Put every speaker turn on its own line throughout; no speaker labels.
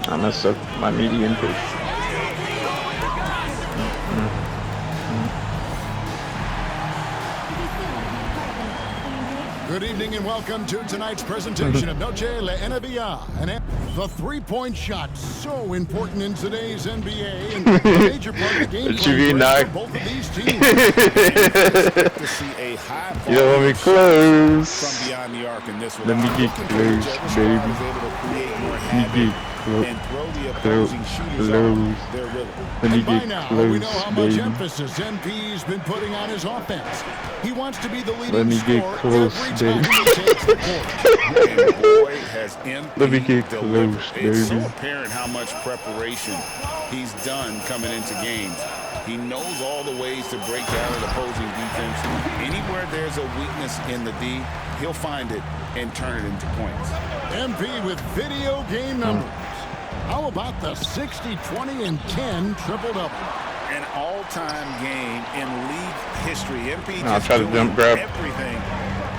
I messed up my median pitch.
Good evening and welcome to tonight's presentation of Noche La NBA. And the three-point shot, so important in today's NBA, and a major part of the game plan for both of these teams.
To see a high
Let me close.
from beyond the arc in this one.
Let me get close, baby. Let me get
and throw the opposing shooters off their rhythm.
Let me
And by
get
now,
close,
we know how much
baby.
emphasis MP's been putting on his offense. He wants to be the
Let
leading
me get
scorer
close,
every
baby.
time he takes the court.
And boy, has MP
Let me get
delivered.
close,
It's so
baby.
apparent how much preparation he's done coming into games. He knows all the ways to break down an opposing defense. Anywhere there's a weakness in the D, he'll find it and turn it into points.
MP with video game numbers. How about the 60, 20, and 10 triple-double?
An all-time game in league history. MP
I'll
just
try to
doing
jump grab.
everything.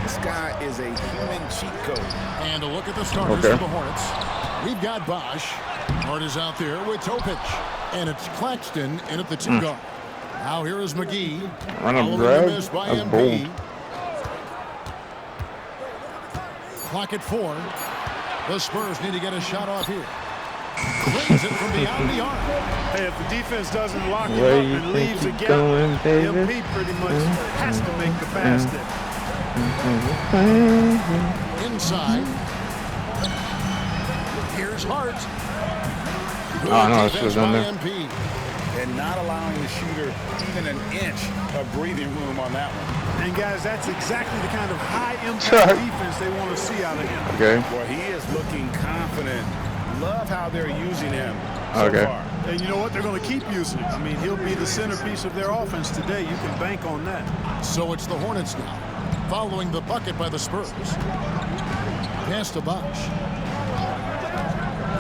This guy is a human cheat code.
And a look at the starters for the Hornets. We've got Bosch. Hart is out there with Topic. And it's Claxton in at the two guard. Now here is McGee.
Run a
Following
grab?
the miss by
That's
MP.
bold.
Clock at 4. The Spurs need to get a shot off here. Cleans it from beyond the arc.
Hey, if the defense doesn't lock him
Where
up
you
and
think
leaves a
you're
gap,
going, baby?
MP pretty much has to make the basket.
Inside. Here's Hart.
Oh, no, I should have done that.
MP.
And not allowing the shooter even an inch of breathing room on that one.
And guys, that's exactly the kind of high-impact
Sorry.
defense they want to see out of him.
Okay.
Well, he is looking confident. Love how they're using him so far.
And you know what? They're going to keep using him. I mean, he'll be the centerpiece of their offense today. You can bank on that.
So it's the Hornets now, following the bucket by the Spurs. Pass to Bosch.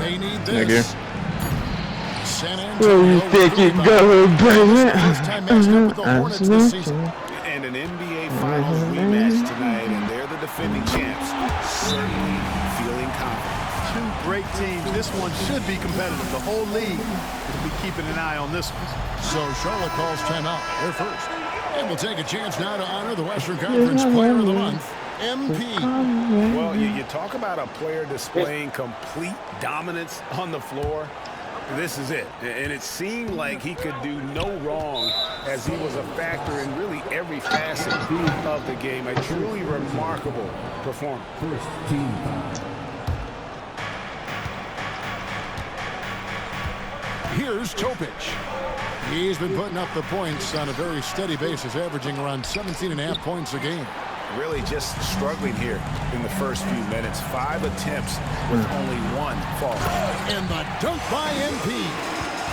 They need this. San
Where you
Antonio
think you're going, baby?
first time matched up with the Hornets this season.
And an NBA Finals rematch tonight, and they're the defending champs. Certainly feeling confident.
Two great teams. This one should be competitive. The whole league will be keeping an eye on this one.
So Charlotte calls timeout. They're first. And we'll take a chance now to honor the Western Conference Player of the Month, MP.
Well, you talk about a player displaying complete dominance on the floor. This is it. And it seemed like he could do no wrong as he was a factor in really every facet of the game. A truly remarkable performance.
Here's Topic. He's been putting up the points on a very steady basis, averaging around 17.5 points a game.
Really just struggling here in the first few minutes. 5 attempts with only 1 fall.
And the dunk by MP.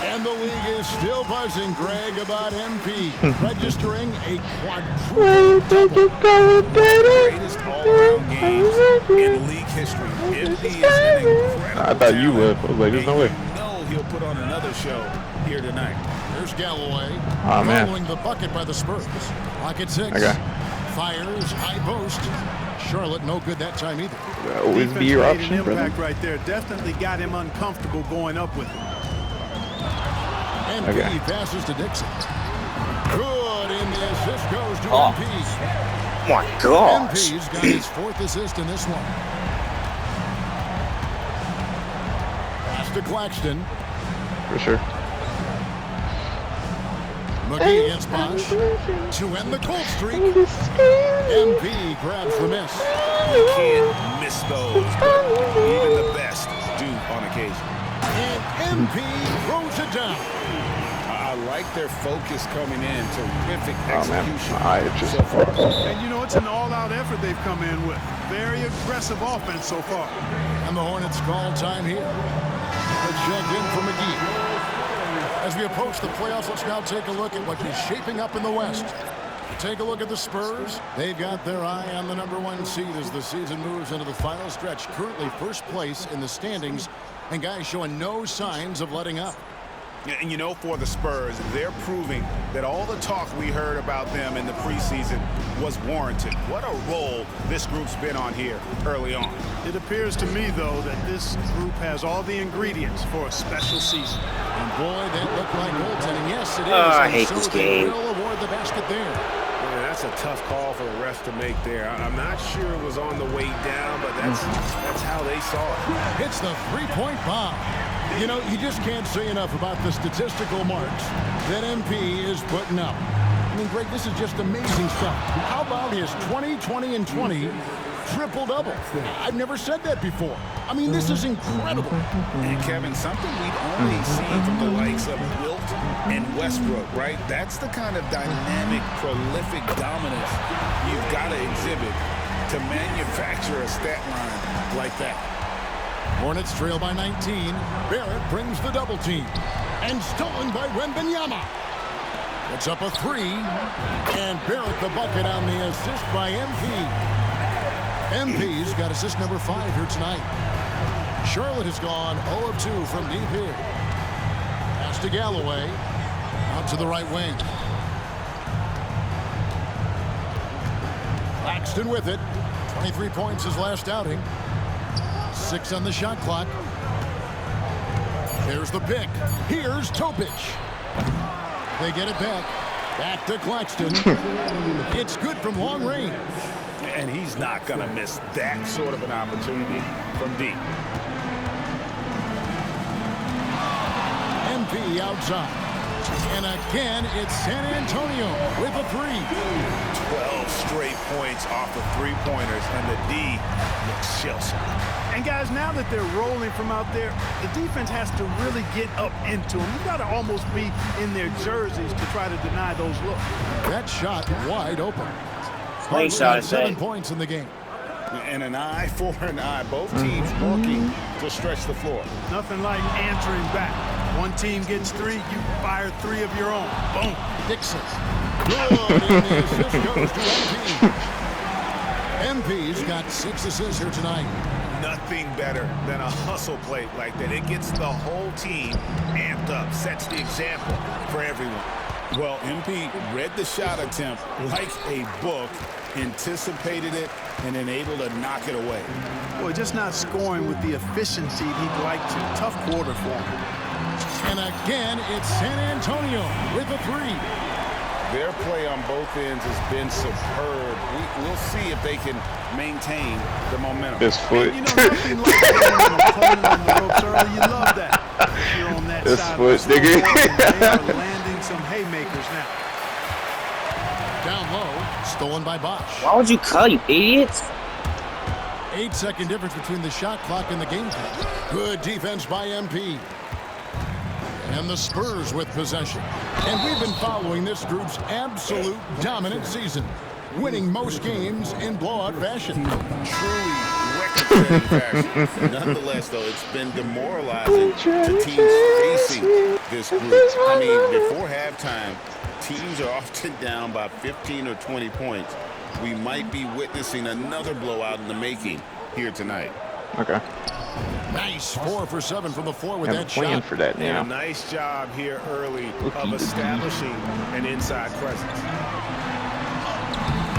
And the league is still buzzing, Greg, about MP. Registering a quadruple-double.
Greatest all-around games in league history. MP is an incredible
I thought you would.
talent.
I was like, there's no way.
You know he'll put on another show here tonight.
There's Galloway.
Oh, man.
Following the bucket by the Spurs. Clock at 6.
Okay.
Fires, high post. Charlotte no good that time either.
That always be your
Defense made
option,
an
brother.
impact right there. Definitely got him uncomfortable going up with him.
MP
Okay.
passes to Dixon. Good, and the assist goes to
Oh.
MP.
My gosh.
MP's got his 4th assist in this one. Pass to Claxton.
For sure.
McGee against Bosch to end the cold streak. MP grabs the miss.
You can't miss those, but even the best do on occasion.
And MP throws it down.
I like their focus coming in. Terrific
Oh, man.
execution
My eye itches.
so far.
And you know, it's an all-out effort they've come in with. Very aggressive offense so far.
And the Hornets call time here. The check in for McGee. As we approach the playoffs, let's now take a look at what is shaping up in the West. Take a look at the Spurs. They've got their eye on the #1 seed as the season moves into the final stretch. Currently first place in the standings, and guys showing no signs of letting up.
And, you know, for the Spurs, they're proving that all the talk we heard about them in the preseason was warranted. What a role this group's been on here early on.
It appears to me, though, that this group has all the ingredients for a special season.
And boy, that looked like goaltending. Yes, it is.
I hate this game.
They will award the basket there.
Yeah, that's a tough call for the refs to make there. I'm not sure it was on the way down, but that's how they saw it.
It's the three-point bomb. You know, you just can't say enough about the statistical marks that MP is putting up. I mean, Greg, this is just amazing stuff. How about his 20, 20, and 20 triple-double? I've never said that before. I mean, this is incredible.
And, Kevin, something we've only seen from the likes of Wilt and Westbrook, right? That's the kind of dynamic, prolific dominance you've got to exhibit to manufacture a stat line like that.
Hornets trail by 19. Barrett brings the double team. And stolen by Wembanyama. It's up a three. And Barrett the bucket on the assist by MP. MP's got assist number 5 here tonight. Charlotte has gone 0 of 2 from deep here. Pass to Galloway. Out to the right wing. Claxton with it. 23 points his last outing. 6 on the shot clock. Here's the pick. Here's Topic. They get it back. Back to Claxton. It's good from long range.
And he's not going to miss that sort of an opportunity from deep.
MP outside. And again, it's San Antonio with a 3.
12 straight points off of three-pointers, and the D looks chills.
And, guys, now that they're rolling from out there, the defense has to really get up into them. You've got to almost be in their jerseys to try to deny those looks.
That shot wide open.
Nice shot,
7 points in the game.
And an eye for an eye. Both teams working to stretch the floor.
Nothing like answering back. One team gets 3, you fire 3 of your own. Boom.
Dixon. Good, and the assist goes to MP. MP's got 6 assists here tonight.
Nothing better than a hustle play like that. It gets the whole team amped up, sets the example for everyone. Well, MP read the shot attempt like a book, anticipated it, and then able to knock it away.
Boy, just not scoring with the efficiency he'd like to. Tough quarter for him.
And again, it's San Antonio with a 3.
Their play on both ends has been superb. We'll see if they can maintain the momentum.
This foot.
You know, nothing like throwing an opponent on the ropes early. You love that. You're on that
This
side
foot,
of the
nigga.
scoreboard, they are landing some haymakers now.
Down low, stolen by Bosch.
Why would you call, you idiots?
8-second difference between the shot clock and the game clock. Good defense by MP. And the Spurs with possession. And we've been following this group's absolute dominant season, winning most games in blowout fashion.
Truly record-setting fashion. Nonetheless, though, it's been demoralizing to teams facing this group. I mean, before halftime, teams are often down by 15 or 20 points. We might be witnessing another blowout in the making here tonight.
Okay.
Nice 4 for 7 from the floor with
I'm
that
playing
shot.
for that
And
now.
a nice job here early of establishing an inside presence.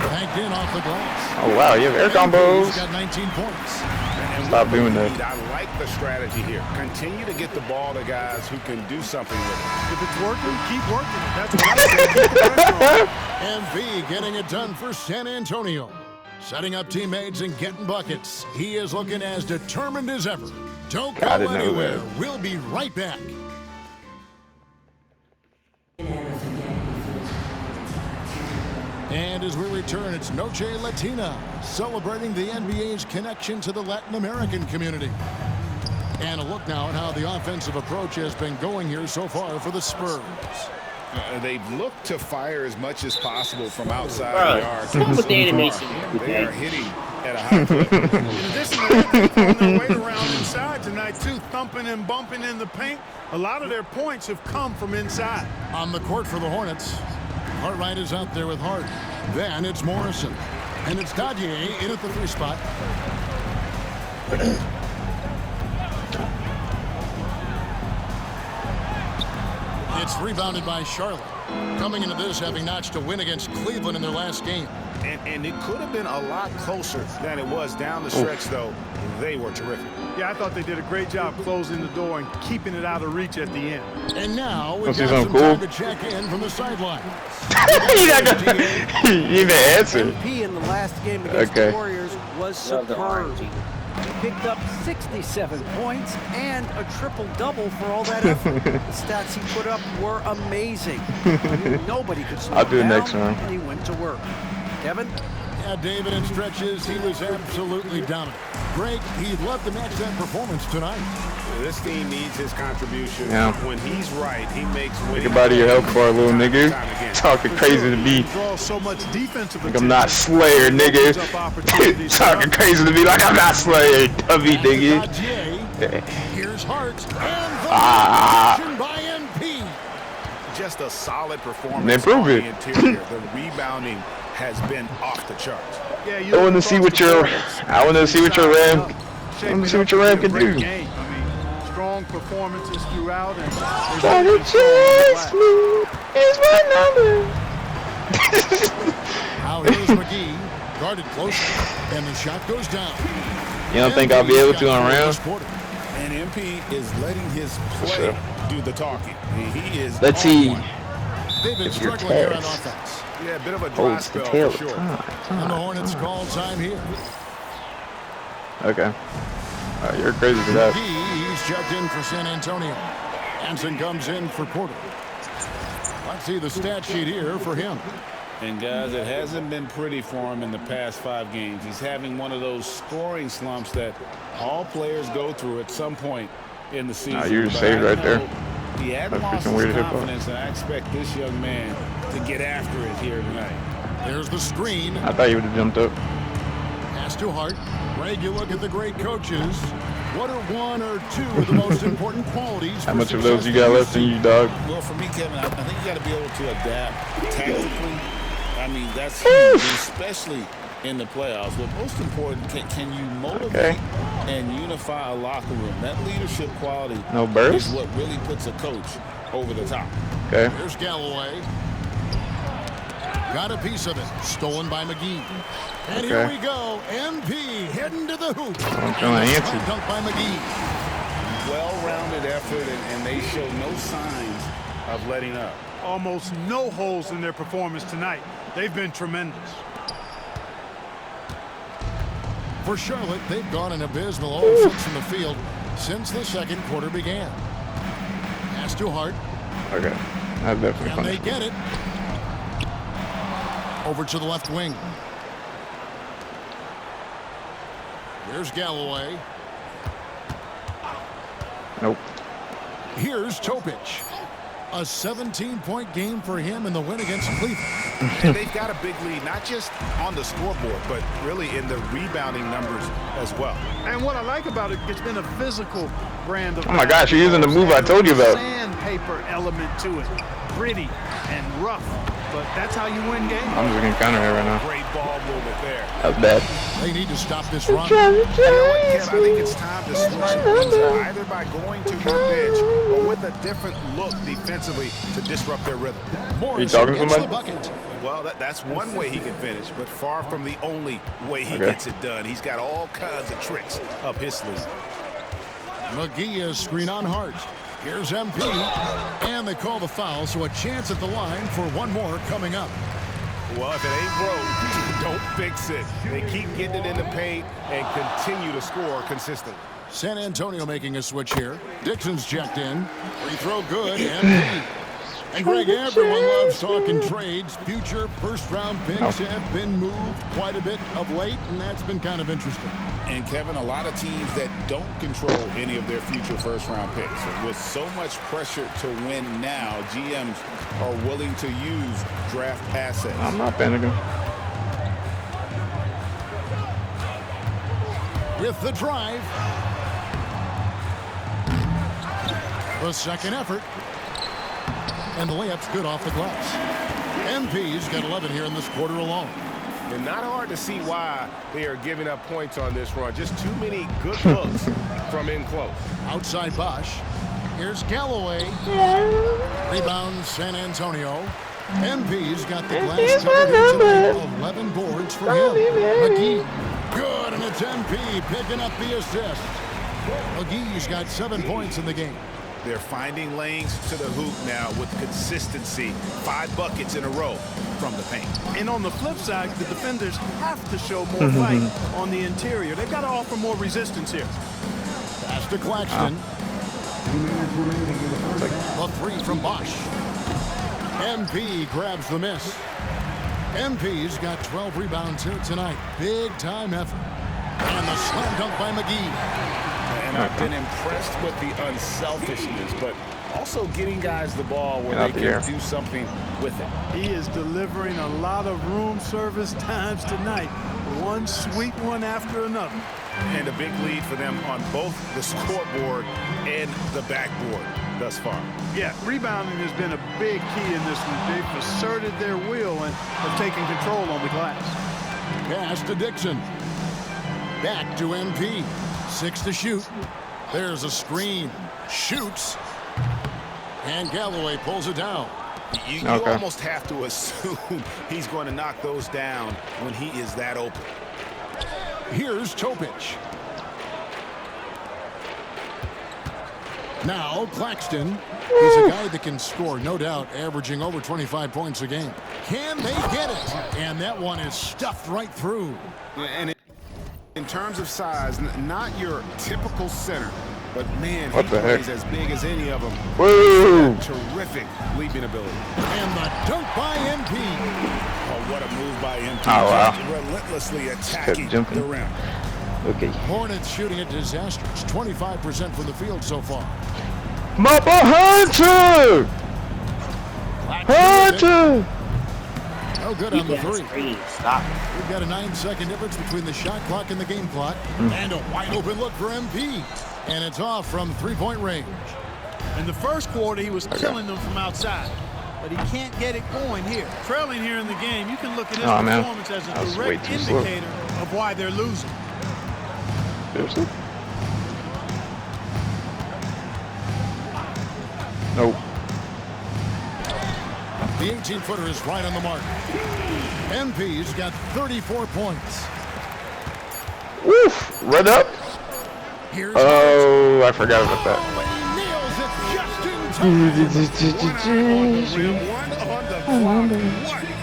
Banked in off the glass.
Oh, wow. You have air combos.
He's got 19 points.
And
Stop doing
Indeed,
that.
I like the strategy here. Continue to get the ball to guys who can do something with it.
If it's working, keep working. That's what I say. Keep the pressure on.
MV getting it done for San Antonio. Setting up teammates and getting buckets. He is looking as determined as ever. Don't go
I didn't know
anywhere.
that.
We'll be right back. And as we return, it's Noche Latina, celebrating the NBA's connection to the Latin American community. And a look now at how the offensive approach has been going here so far for the Spurs.
They've looked to fire as much as possible from outside
Bro,
the arc.
what's with the
So
animation?
far, they are hitting at a high clip.
In addition to that, they're throwing their weight around inside tonight, too, thumping and bumping in the paint. A lot of their points have come from inside.
On the court for the Hornets, Hartwright is out there with Hart. Then it's Morrison. And it's Dadier in at the 3 spot. It's rebounded by Charlotte. Coming into this, having notched a win against Cleveland in their last game.
And it could have been a lot closer than it was down the stretch, though. They were terrific.
Yeah, I thought they did a great job closing the door and keeping it out of reach at the end.
And now we've
Let's see
got some
something
time
cool.
to check in from the sideline.
He even answered.
MP in the last game against
Okay.
the Warriors was
Love the
superb.
RNG.
He picked up 67 points and a triple-double for all that effort. The stats he put up were amazing. Nobody could slow
I'll do
him
the
down,
next one.
and he went to work. Kevin?
Yeah, David, in stretches, he was absolutely dominant. Greg, he'd love to match that performance tonight.
This team needs his contribution.
Yeah.
When he's right, he makes
Think
winning
about your help
plays
for a little
time and
nigga.
time again.
Talking crazy to me.
Draw so much defensive
Like I'm not Slayer, nigga. Talking crazy to me like I'm not Slayer, dummy nigga.
Gautier. Here's Hart. And the
Ah.
action by MP.
Just a solid performance.
They prove
on
it.
The interior. The rebounding has been off the charts.
Yeah,
I want to see what your Ram. Let me see what your Ram can do.
Game. I mean, strong performances throughout. And
Try to chase me is my number.
Now here's McGee. Guarded closely. And the shot goes down.
You don't think I'll be able to on round?
And MP is letting his play
Sure.
do the talking. He is.
Let's
on
see.
one.
They've been
If your
struggling here on
test
offense.
Yeah, a bit of a dry
holds the
spell
tail
for
of
sure.
And the Hornets call time here.
Okay. You're crazy for that.
He's checked in for San Antonio. Hansen comes in for Porter. Let's see the stat sheet here for him.
And guys, it hasn't been pretty for him in the past 5 games. He's having one of those scoring slumps that all players go through at some point in the season.
You're
But
safe
I
right
know
there.
He hadn't
That's
lost
freaking weird
his
to hit ball.
confidence, and I expect this young man to get after it here tonight.
There's the screen.
I thought you would have jumped up.
Pass to Hart. Greg, you look at the great coaches. What are one or two of the most important qualities?
How much of those you got left in you, dog?
Well, for me, Kevin, I think you got to be able to adapt tactically. I mean, that's huge, especially in the playoffs. But most important, can you motivate and unify a locker room? That leadership quality
No burst?
is what really puts a coach over the top.
Okay.
Here's Galloway. Got a piece of it. Stolen by McGee. And here
Okay.
we go. MP heading to the hoop.
I'm trying to answer.
Dunk by McGee.
Well-rounded effort, and they show no signs of letting up.
Almost no holes in their performance tonight. They've been tremendous.
For Charlotte, they've gone an abysmal 0-6 from the field since the second quarter began. Pass to Hart.
Okay. That's definitely
And they
funny.
get it. Over to the left wing. Here's Galloway.
Nope.
Here's Topic. A 17-point game for him in the win against Cleveland.
And they've got a big lead, not just on the scoreboard, but really in the rebounding numbers as well.
And what I like about it, it's been a physical brand of.
Oh my gosh, you're using the move I told you about.
Sandpaper element to it, gritty and rough. But that's how you win games.
I'm just gonna counter her right now.
Great ball movement there.
That's bad.
They need to stop this run.
You know what, Kev? I think it's time to switch things up, either by going to your bench or with a different look defensively to disrupt their rhythm.
Morris
talking to
gets the
somebody?
bucket.
Well, that's one way he can finish, but far from the only way he
Okay.
gets it done. He's got all kinds of tricks up his sleeve.
McGee is screen on Hart. Here's MP. And they call the foul, so a chance at the line for one more coming up.
Well, if it ain't broke, don't fix it. They keep getting it in the paint and continue to score consistently.
San Antonio making a switch here. Dixon's checked in. Free throw good. MP. And Greg, everyone loves talking trades. Future first-round picks have been moved quite a bit of late, and that's been kind of interesting.
And Kevin, a lot of teams that don't control any of their future first-round picks. With so much pressure to win now, GMs are willing to use draft assets.
I'm not panicking.
With the drive. The second effort. And the layup's good off the glass. MP's got 11 here in this quarter alone.
And not hard to see why they are giving up points on this run. Just too many good looks from in close.
Outside Bosch. Here's Galloway. Rebound San Antonio. MP's got the glass covered. 11 boards for him. McGee. Good, and it's MP picking up the assist. McGee's got 7 points in the game.
They're finding lanes to the hoop now with consistency. 5 buckets in a row from the paint.
And on the flip side, the defenders have to show more fight on the interior. They've got to offer more resistance here.
Pass to Claxton. A 3 from Bosch. MP grabs the miss. MP's got 12 rebounds here tonight. Big time effort. And the slam dunk by McGee.
And I've been impressed with the unselfishness, but also getting guys the ball where they can do something with it.
He is delivering a lot of room service times tonight. One sweet one after another.
And a big lead for them on both the scoreboard and the backboard thus far.
Yeah, rebounding has been a big key in this one. They've asserted their will and have taken control on the glass.
Pass to Dixon. Back to MP. 6 to shoot. There's a screen. Shoots. And Galloway pulls it down.
You almost have to assume he's going to knock those down when he is that open.
Here's Topic. Now Claxton. He's a guy that can score, no doubt, averaging over 25 points a game. Can they get it? And that one is stuffed right through.
And in terms of size, not your typical center, but man,
what
he
the
plays
heck?
as big as any of them.
Woo!
Terrific leaping ability.
And the dunk by MP.
Oh, what a move by MP.
Oh, wow.
Just relentlessly attacking the rim.
Okay.
Hornets shooting at disastrous. 25% from the field so far.
Mappa Hunter! Hunter!
No good on the 3.
Stop.
We've got a 9-second difference between the shot clock and the game clock. And a wide open look for MP. And it's off from 3-point range.
In the first quarter, he was killing them from outside. But he can't get it going here. Trailing here in the game, you can look at his performance as a direct indicator of why they're losing.
Seriously? Nope.
The 18-footer is right on the mark. MP's got 34 points.
Woof! Run up.
Here's
Oh, I forgot about that.
he nails it just in time.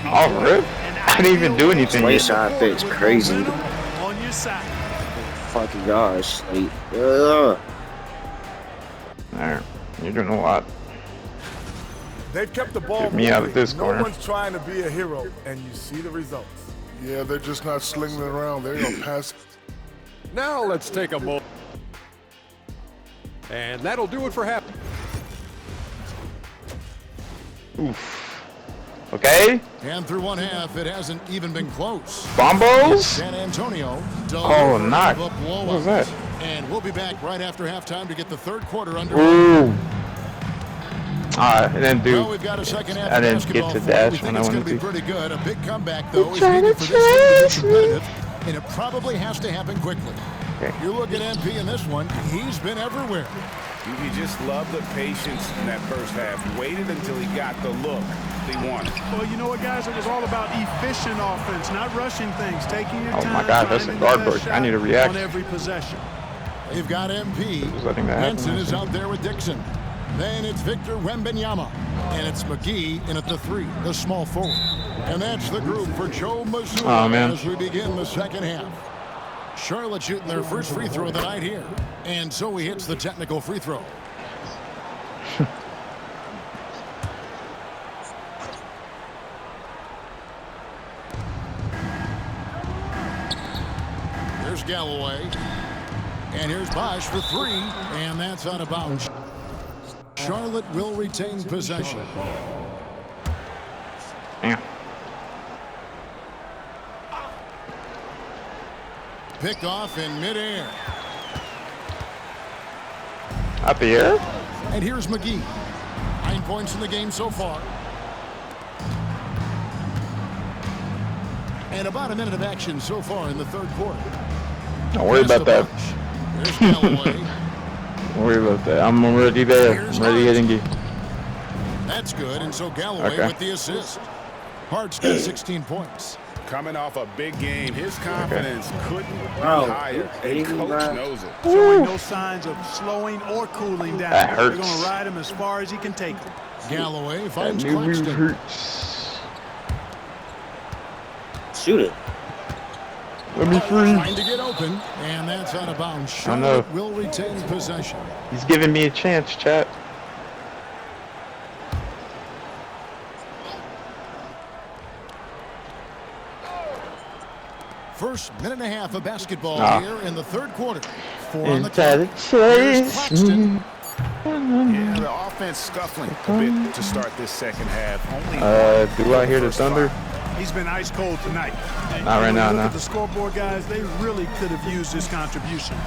Oh, rip? I didn't even do anything
Play
yet.
shot fits crazy.
On your side.
Fucking gosh. Like,
Alright, you're doing a lot.
They've kept the ball
Get me out of this
no
corner.
one's trying to be a hero, and you see the results.
Yeah, they're just not slinging it around. They're gonna pass.
Now let's take a moment. And that'll do it for half.
Oof. Okay.
And through one half, it hasn't even been close.
Bombos?
San Antonio.
Oh, knock. What was that?
And we'll be back right after halftime to get the third quarter underway.
Ooh. I didn't do.
Well, we've got a second half
I didn't get to dash when I wanted to.
It's going to be pretty good. A big comeback, though, is needed for this team to be competitive, and it probably has to happen quickly.
Okay.
You look at MP in this one, he's been everywhere.
You just love the patience in that first half. Waited until he got the look he wanted.
Well, you know what, guys? It was all about efficient offense, not rushing things, taking your time.
Oh my God, that's a guard break. I need to react.
On every possession.
They've got MP.
Just letting that happen.
Benson is out there with Dixon. Then it's Victor Wembanyama. And it's McGee in at the 3, the small forward. And that's the group for Joe Mazzulla as we begin the second half. Charlotte shooting their first free throw of the night here. And so he hits the technical free throw. Here's Galloway. And here's Bosch for 3. And that's out of bounds. Charlotte will retain possession.
Yeah.
Picked off in midair.
Up the air?
And here's McGee. 9 points in the game so far. And about a minute of action so far in the third quarter.
Don't worry about that.
There's Galloway.
Don't worry about that. I'm already there. I'm ready hitting you.
That's good, and so Galloway with the assist. Hart's got 16 points.
Coming off a big game, his confidence couldn't be higher, and coach knows it.
Showing no signs of slowing or cooling down.
That hurts.
They're going to ride him as far as he can take him.
Galloway finds Claxton.
Shoot it.
Let me free.
Trying to get open, and that's out of bounds. Charlotte will retain possession.
He's giving me a chance, chat.
First minute and a half of basketball here in the third quarter. 4 on the clock.
Yeah, the offense scuffling a bit to start this second half.
Do I hear the thunder?
He's been ice cold tonight.
Not right now,
look at the scoreboard, guys. They really could have used his contributions.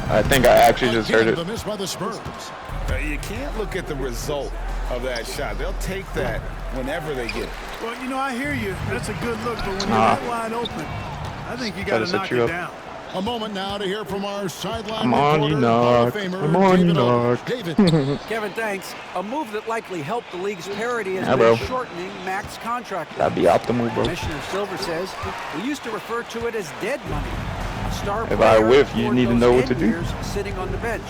I think I actually just heard it.
The miss by the Spurs.
You can't look at the result of that shot. They'll take that whenever they get it.
Well, you know, I hear you. That's a good look, but when you're that wide open, I think you got to knock it down.
A moment now to hear from our sideline
Come on, you knock. Come on, you knock.
David.
Kevin, thanks. A move that likely helped the league's parity has
bro.
been shortening max contract.
That'd be optimal, bro.
Commissioner Silver says we used to refer to it as dead money. A star
If I whiff, you need to know what to do.
years sitting on the bench.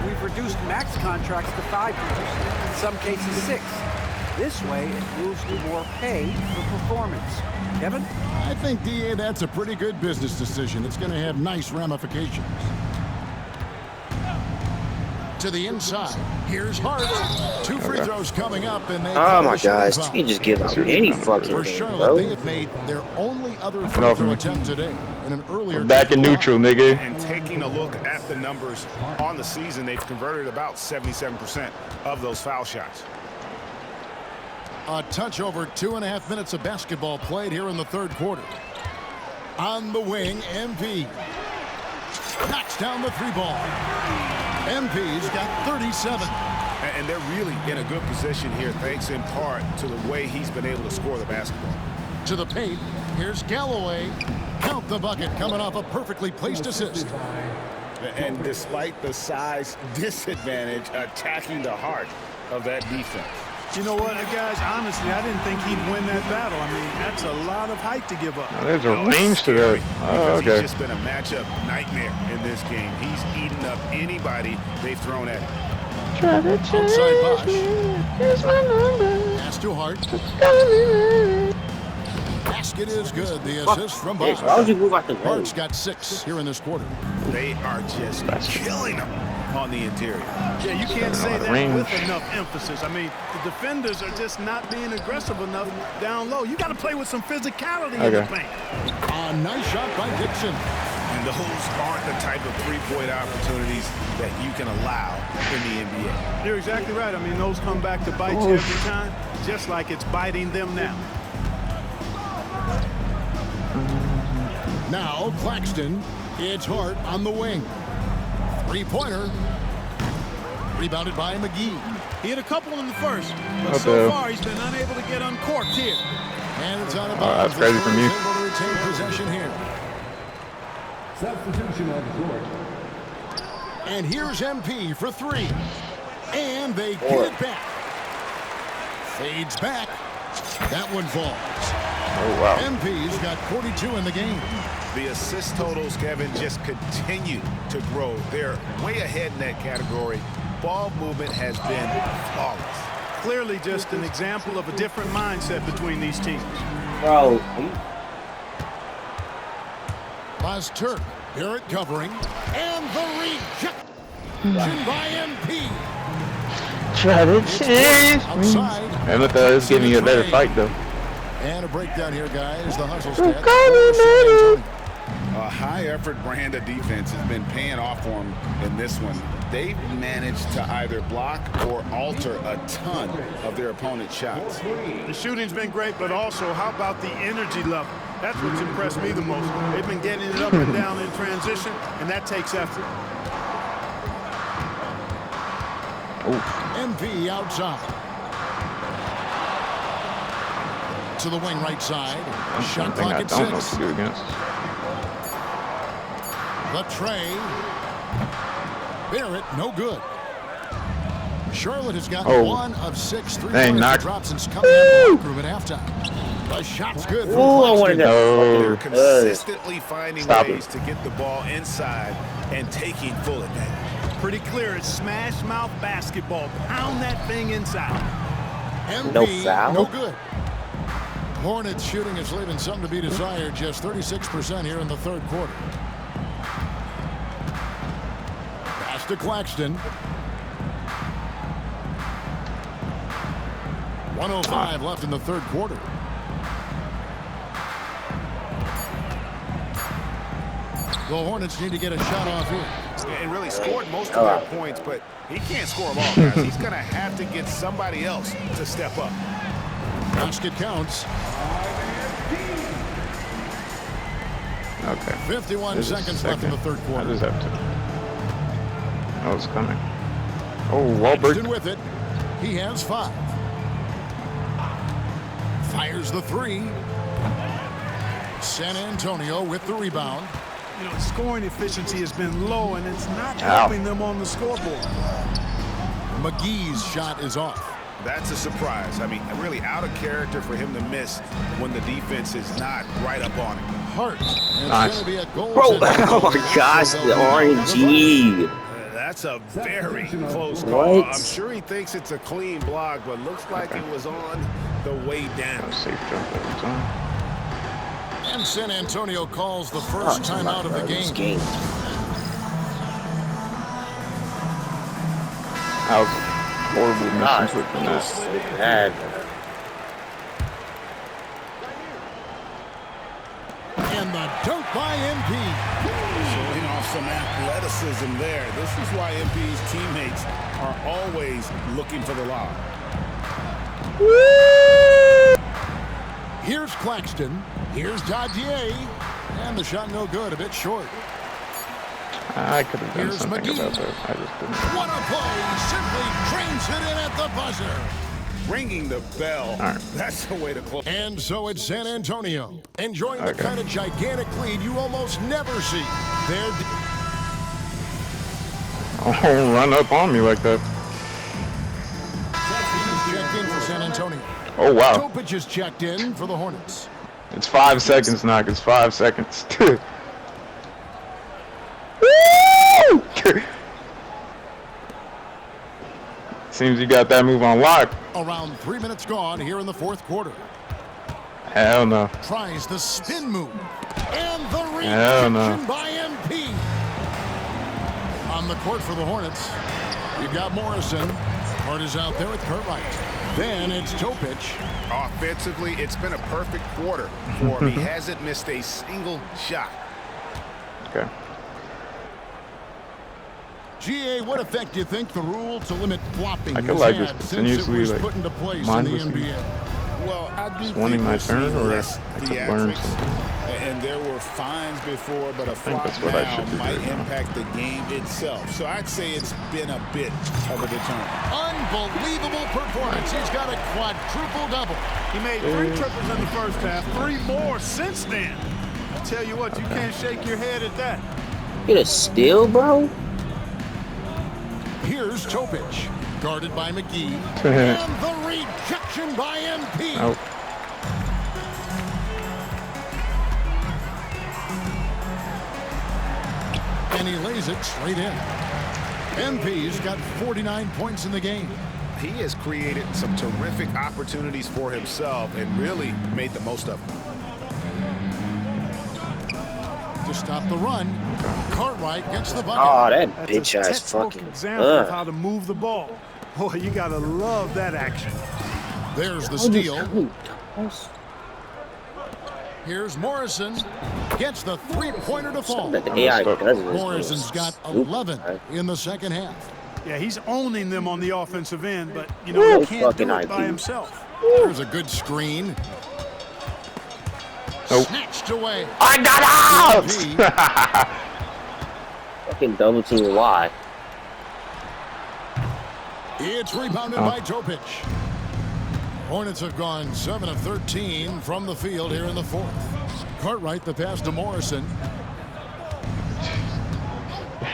We've reduced max contracts to 5 years, in some cases 6. This way, it moves to more pay for performance. Kevin?
I think, DA, that's a pretty good business decision. It's going to have nice ramifications. To the inside. Here's Hart. 2 free throws coming up, and they.
Oh my gosh, you can just give up any fucking
For
thing,
Charlotte,
bro.
they have made their only other free throw attempt today in an earlier.
Back in neutral, nigga.
And taking a look at the numbers on the season, they've converted about 77% of those foul shots.
A touch over 2.5 minutes of basketball played here in the third quarter. On the wing, MP. Knocks down the 3-ball. MP's got 37.
And they're really in a good position here, thanks in part to the way he's been able to score the basketball.
To the paint, here's Galloway. Count the bucket, coming off a perfectly placed assist.
And despite the size disadvantage, attacking the heart of that defense.
You know what, guys? Honestly, I didn't think he'd win that battle. I mean, that's a lot of height to give up.
There's a range to that. Oh, okay.
He's just been a matchup nightmare in this game. He's eaten up anybody they've thrown at him.
Outside Bosch. Pass to Hart. Basket is good. The assist from Bosch.
Why would you move out the way?
Hart's got 6 here in this quarter.
They are just killing them on the interior.
Yeah, you can't say that with enough emphasis. I mean, the defenders are just not being aggressive enough down low. You got to play with some physicality in the paint.
A nice shot by Dixon.
And those aren't the type of three-point opportunities that you can allow in the NBA.
You're exactly right. I mean, those come back to bite you every time, just like it's biting them now.
Now, Claxton. It's Hart on the wing. 3-pointer. Rebounded by McGee.
He had a couple in the first, but so far he's been unable to get uncorked here.
And it's out of bounds.
That's crazy from you.
Able to retain possession here.
Substitution on the court.
And here's MP for 3. And they get it back. Fades back. That one falls.
Oh, wow.
MP's got 42 in the game.
The assist totals, Kevin, just continue to grow. They're way ahead in that category. Ball movement has been flawless.
Clearly just an example of a different mindset between these teams.
Bro.
Last Turk. Barrett covering. And the rejection by MP.
Try to change me. And look, it's giving you a better fight, though.
And a breakdown here, guys. The hustle stat.
A high-effort brand of defense has been paying off for them in this one. They've managed to either block or alter a ton of their opponent's shots.
The shooting's been great, but also, how about the energy level? That's what's impressed me the most. They've been getting it up and down in transition, and that takes effort.
MP outside. To the wing right side. Shot clock at 6.
I don't know what to do against.
The tray. Barrett, no good. Charlotte has got 1 of 6 3-point drops since coming out of the locker room at halftime. The shot's good from Claxton.
They're consistently finding ways to get the ball inside and taking full advantage.
Pretty clear. It's smash mouth basketball. Pound that thing inside.
MP, no good. Hornets shooting is leaving something to be desired. Just 36% here in the third quarter. Pass to Claxton. 1:05 left in the third quarter. The Hornets need to get a shot off here.
And really scored most of their points, but he can't score them all, guys. He's going to have to get somebody else to step up.
Basket counts.
Okay.
51 seconds left in the third quarter.
I just have to. Oh, it's coming. Oh, Wahlberg.
With it. He has 5. Fires the 3. San Antonio with the rebound.
You know, scoring efficiency has been low, and it's not helping them on the scoreboard.
McGee's shot is off.
That's a surprise. I mean, really out of character for him to miss when the defense is not right up on him.
Hart.
Nice.
Bro, oh my gosh, the RNG.
That's a very close call. I'm sure he thinks it's a clean block, but looks like it was on the way down.
Safe jump every time.
And San Antonio calls the first time out of the game.
That was horrible mission with this.
Bad.
And the dunk by MP.
Showing off some athleticism there. This is why MP's teammates are always looking for the lob.
Here's Claxton. Here's Dadier. And the shot no good, a bit short.
I could have done something about that. I just didn't.
What a play. Simply drains it in at the buzzer.
Ringing the bell.
Right.
That's the way to close.
And so it's San Antonio. Enjoying the kind of gigantic lead you almost never see.
Oh, run up on me like that.
Checked in for San Antonio.
Oh, wow.
Topic is checked in for the Hornets.
It's 5 seconds, Knock. It's 5 seconds. Seems you got that move on lock.
Around 3 minutes gone here in the fourth quarter.
Hell no.
Tries the spin move. And the
rejection
by MP. On the court for the Hornets, you've got Morrison. Hart is out there with Cartwright. Then it's Topic.
Offensively, it's been a perfect quarter for him. He hasn't missed a single shot.
Okay.
GA, what effect do you think the rule to limit flopping
I
has
feel like
had
it's
since it was
continuously
put into place in the
mindlessly
NBA?
Well, I do think
wanting my turn, or I
less
could learn
theatrics.
something.
And there were fines before, but a flop
that's what I should
now
do
might
right now.
impact the game itself. So I'd say it's been a bit of a deterrent.
Unbelievable performance. He's got a quadruple-double.
He made 3 triples in the first half, 3 more since then. I tell you what, you can't shake your head at that.
Get a steal, bro?
Here's Topic, guarded by McGee. And the rejection by MP.
Oh.
And he lays it straight in. MP's got 49 points in the game.
He has created some terrific opportunities for himself and really made the most of them.
To stop the run, Cartwright gets the bucket.
Oh, that
That's
bitch-ass
a textbook
fucking...
example of how to move the ball. Boy, you gotta love that action.
There's the steal. Here's Morrison. Gets the three-pointer to fall. Morrison's got 11 in the second half.
Yeah, he's owning them on the offensive end, but, you know, he can't do it by himself.
There's a good screen.
Nope.
Snatched away.
I got out!
Fucking double team Y.
It's rebounded by Topic. Hornets have gone 7 of 13 from the field here in the fourth. Cartwright the pass to Morrison.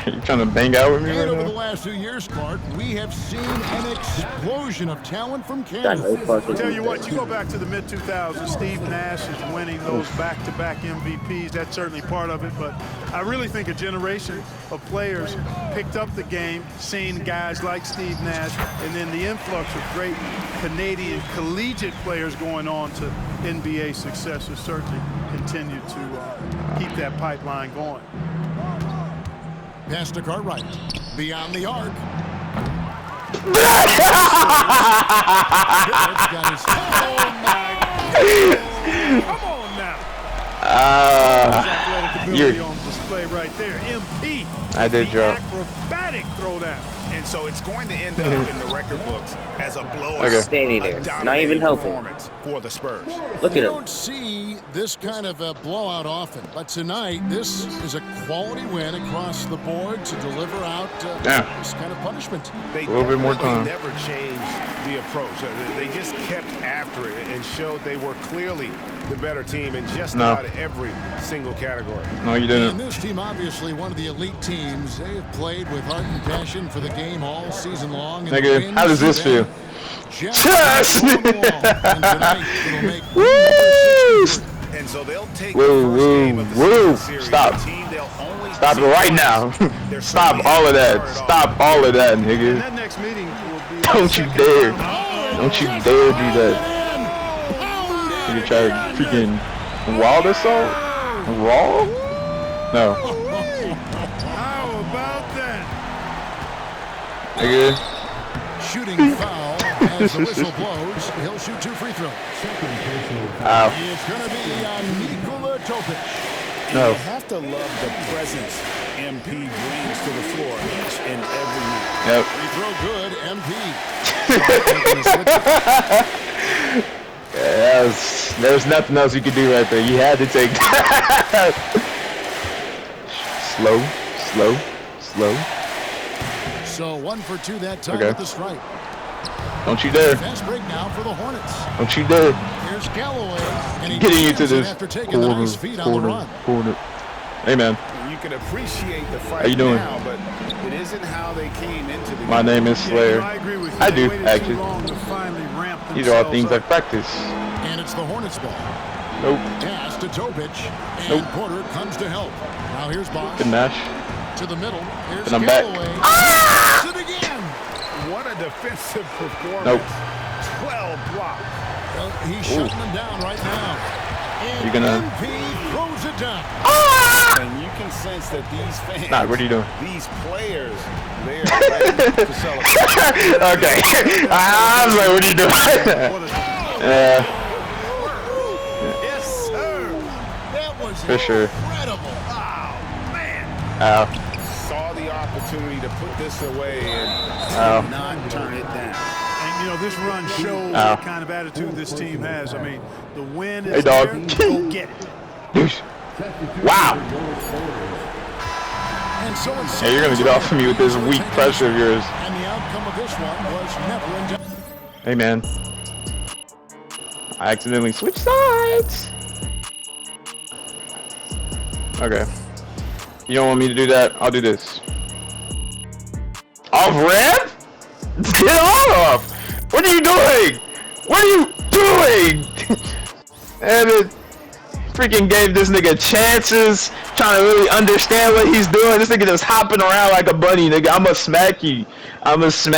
You trying to bang out with me
And
right
over the
now?
last few years, Clark, we have seen an explosion of talent from Kansas.
I'll tell you what, you go back to the mid-2000s, Steve Nash is winning those back-to-back MVPs. That's certainly part of it, but I really think a generation of players picked up the game, seeing guys like Steve Nash, and then the influx of great Canadian collegiate players going on to NBA success has certainly continued to keep that pipeline going.
Pass to Cartwright. Beyond the arc.
Come on now.
You're
on display right there. MP.
I did drop.
Acrobatic throwdown.
And so it's going to end up in the record books as a blowout.
Okay.
Standing there, not even helping.
Performance for the Spurs.
Look at
You
him.
don't see this kind of a blowout often, but tonight this is a quality win across the board to deliver out this kind of punishment.
They
A little bit more
definitely
time.
never changed the approach. They just kept after it and showed they were clearly the better team in just about every single category.
No, you
And
didn't.
this team, obviously one of the elite teams. They have played with heart and passion for the game all season long. And
Nigga, how does this feel?
Yes!
Woo!
And so they'll take
Woo,
the first game
woo,
of the
woo.
series.
Stop.
The team they'll only
Stop
see
it right
once.
now.
They're
Stop
certainly
all of that.
started off.
Stop all of that,
And
nigga.
that next meeting will be
Don't you dare. Don't you dare do that. You try to freaking wild assault? Raw? No.
How about that?
Nigga.
Shooting foul as the whistle blows. He'll shoot 2 free throws.
Ow.
It's going to be Nikola Topic.
No.
You have to love the presence MP brings to the floor each and every night.
Yep.
Free throw good, MP.
Yeah, there's nothing else you could do right there. You had to take that. Slow.
So 1 for 2 that time
Okay.
at the stripe.
Don't you dare.
Fast break now for the Hornets.
Don't you dare.
Here's Galloway. And he
Getting you to
jams it
this
after taking the nice feet on the run.
corner. Hey, man.
You can appreciate the fight
How you doing?
now, but it isn't how they came into the game.
My name is Slayer.
I agree with you.
I
They
do,
waited too
actually.
long to finally ramp
These are all
themselves
things I
up.
practice.
And it's the Hornets ball.
Nope.
Pass to Topic. And
Nope.
Porter comes to help. Now here's Bosch.
Good match.
To the middle. Here's
And I'm back.
Galloway.
Ah!
It again.
What a defensive performance.
Nope.
12 blocks.
Well, he's shutting them down right now. And
You gonna-
MP throws it down.
And you can sense that these fans,
Nah, what are you doing?
these players, they are ready to celebrate.
Okay. I was like, what are you doing? Yeah,
Yes, sir.
That was
for sure.
incredible.
Oh, man.
Ow.
Saw the opportunity to put this away and
Ow.
did not turn it down.
And, you know, this run shows
Ow.
the kind of attitude this team has. I mean, the win is
Hey, dog.
there. Go get it.
Douche. Wow.
And so it's
Hey, you're gonna get off of me with this weak pressure of yours.
And the outcome of this one was never in doubt.
Hey, man. I accidentally switched sides. Okay. You don't want me to do that? I'll do this. Off ramp? Get off! What are you doing? What are you doing? And it freaking gave this nigga chances, trying to really understand what he's doing. This nigga just hopping around like a bunny, nigga. I'ma smack you. I'ma smack